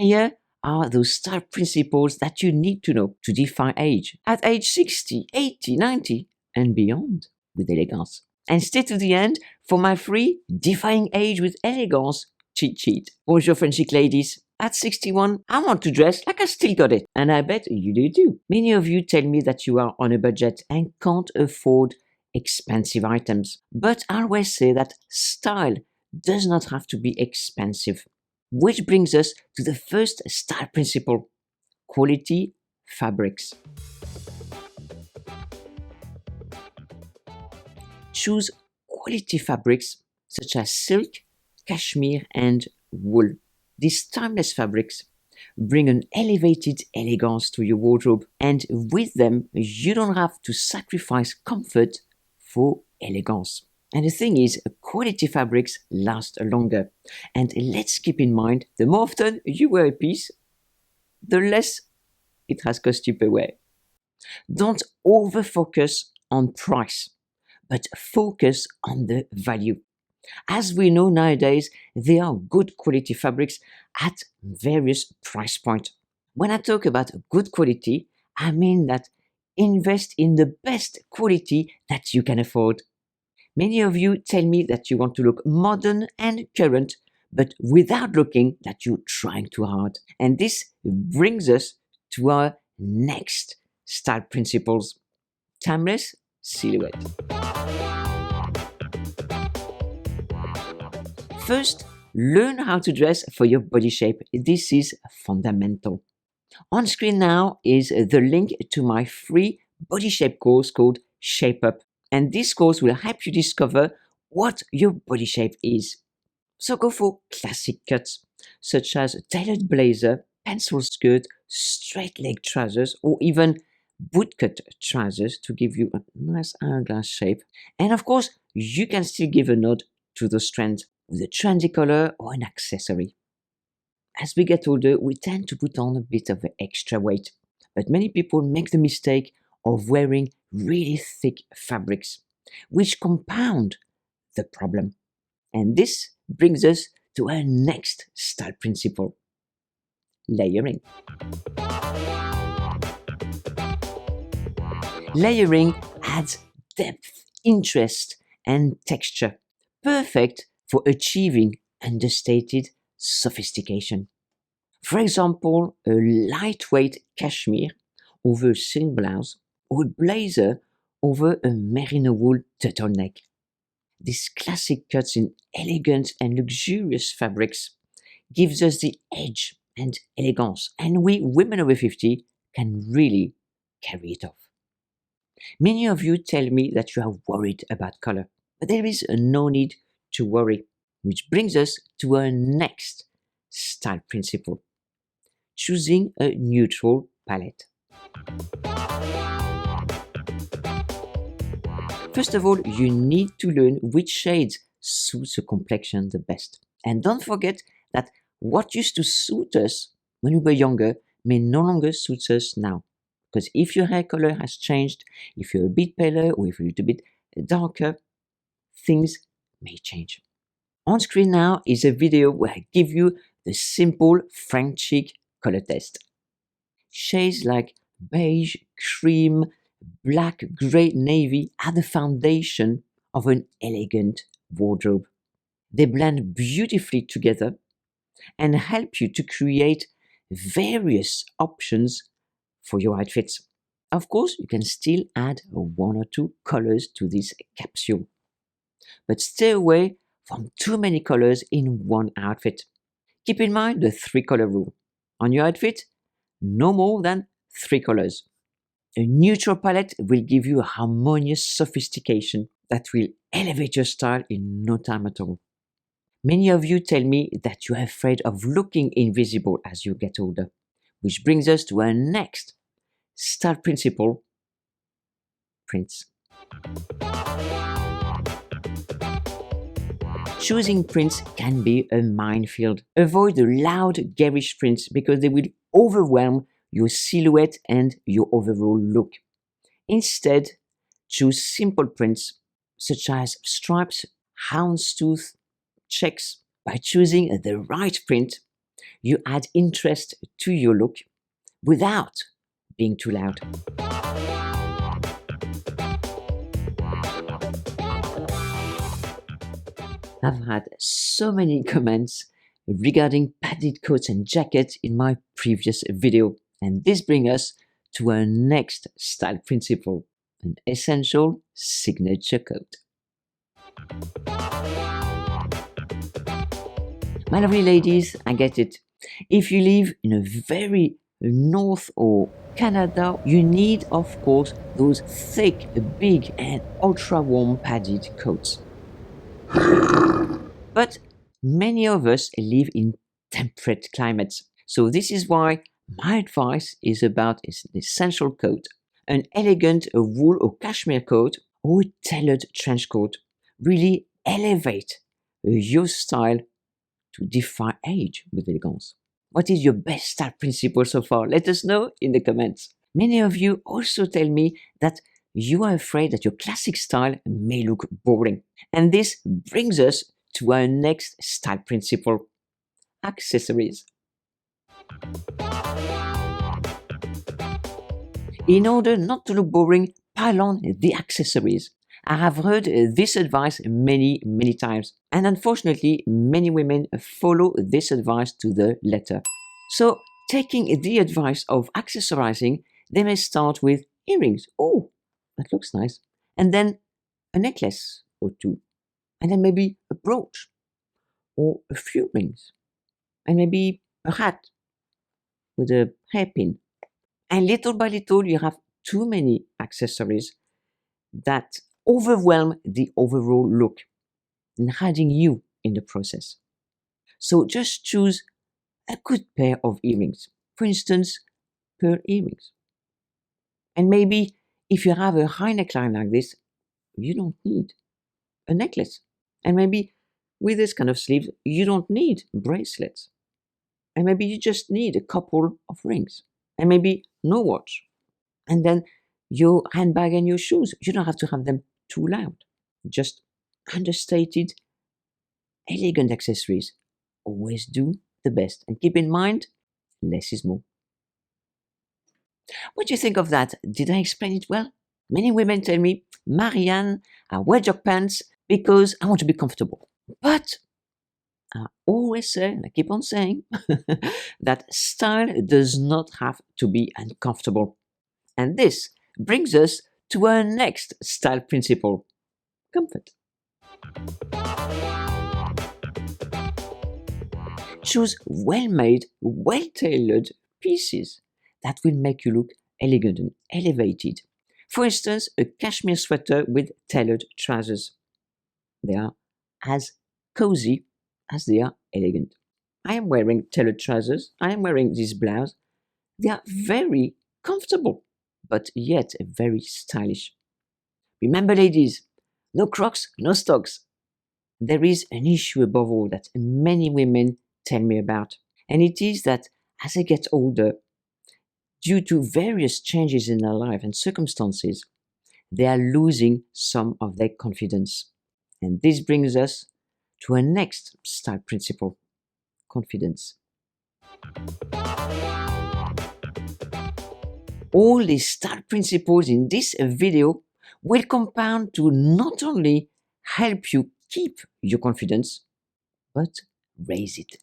Here are those style principles that you need to know to define age at age 60, 80, 90, and beyond with elegance. And stay to the end for my free Defying Age with Elegance cheat sheet. Bonjour French chic ladies. At 61, I want to dress like I still got it. And I bet you do too. Many of you tell me that you are on a budget and can't afford expensive items. But I always say that style does not have to be expensive. Which brings us to the first style principle: quality fabrics. Choose quality fabrics such as silk, cashmere, and wool. These timeless fabrics bring an elevated elegance to your wardrobe, and with them, you don't have to sacrifice comfort for elegance. And the thing is, quality fabrics last longer. And let's keep in mind, the more often you wear a piece, the less it has cost you per wear. Don't over-focus on price, but focus on the value. As we know nowadays, there are good quality fabrics at various price points. When I talk about good quality, I mean that invest in the best quality that you can afford. Many of you tell me that you want to look modern and current, but without looking that you're trying too hard. And this brings us to our next style principles: timeless silhouette. First, learn how to dress for your body shape. This is fundamental. On screen now is the link to my free body shape course called Shape Up. And this course will help you discover what your body shape is. So go for classic cuts, such as a tailored blazer, pencil skirt, straight leg trousers, or even bootcut trousers to give you a nice hourglass shape. And of course, you can still give a nod to those trends with a trendy color or an accessory. As we get older, we tend to put on a bit of extra weight, but many people make the mistake of wearing really thick fabrics, which compound the problem. And this brings us to our next style principle: layering. Layering adds depth, interest, and texture, perfect for achieving understated sophistication. For example, a lightweight cashmere over a silk blouse, or a blazer over a merino wool turtleneck. These classic cuts in elegant and luxurious fabrics gives us the edge and elegance, and we women over 50 can really carry it off. Many of you tell me that you are worried about color, but there is no need to worry, which brings us to our next style principle: choosing a neutral palette. First of all, you need to learn which shades suits your complexion the best. And don't forget that what used to suit us when we were younger may no longer suit us now. Because if your hair color has changed, if you're a bit paler or if you're a little bit darker, things may change. On screen now is a video where I give you the simple French chic color test. Shades like beige, cream, black, grey, navy are the foundation of an elegant wardrobe. They blend beautifully together and help you to create various options for your outfits. Of course, you can still add one or two colors to this capsule, but stay away from too many colors in one outfit. Keep in mind the 3-color rule. On your outfit, no more than 3 colors. A neutral palette will give you a harmonious sophistication that will elevate your style in no time at all. Many of you tell me that you are afraid of looking invisible as you get older, which brings us to our next style principle: prints. Choosing prints can be a minefield. Avoid the loud, garish prints because they will overwhelm your silhouette and your overall look. Instead, choose simple prints such as stripes, houndstooth, checks. By choosing the right print, You add interest to your look without being too loud. I've had so many comments regarding padded coats and jackets in my previous video, and this brings us to our next style principle, an essential signature coat. My lovely ladies, I get it. If you live in a very north or Canada, you need, of course, those thick, big, and ultra warm padded coats. But many of us live in temperate climates. So this is why my advice is about an essential coat, an elegant wool or cashmere coat or a tailored trench coat. Really elevate your style to defy age with elegance. What is your best style principle so far? Let us know in the comments. Many of you also tell me that you are afraid that your classic style may look boring. And this brings us to our next style principle, accessories. In order not to look boring, pile on the accessories. I have heard this advice many times, and unfortunately, many women follow this advice to the letter. So, taking the advice of accessorizing, they may start with earrings. Oh, that looks nice. And then a necklace or two. And then maybe a brooch or a few rings. And maybe a hat with a hairpin. And little by little, you have too many accessories that overwhelm the overall look and hiding you in the process. So just choose a good pair of earrings, for instance, pearl earrings. And maybe if you have a high neckline like this, you don't need a necklace. And maybe with this kind of sleeves, you don't need bracelets. And maybe you just need a couple of rings. And maybe no watch. And then your handbag and your shoes, you don't have to have them too loud. Just understated, elegant accessories. Always do the best. And keep in mind, less is more. What do you think of that? Did I explain it well? Many women tell me, Marianne, I wear jog pants because I want to be comfortable. But I always say, and I keep on saying, that style does not have to be uncomfortable. And this brings us to our next style principle, comfort. Choose well-made, well-tailored pieces that will make you look elegant and elevated. For instance, a cashmere sweater with tailored trousers. They are as cozy as they are elegant. I am wearing tailored trousers. I am wearing this blouse. They are very comfortable, but yet very stylish. Remember, ladies, no Crocs, no stocks. There is an issue above all that many women tell me about, and it is that as they get older, due to various changes in their life and circumstances, they are losing some of their confidence. And this brings us to our next style principle, confidence. All these style principles in this video will compound to not only help you keep your confidence, but raise it.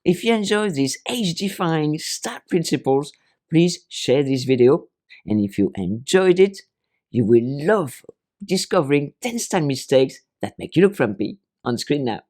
If you enjoy these age-defying style principles, please share this video. And if you enjoyed it, you will love discovering 10 style mistakes that make you look frumpy. On screen now.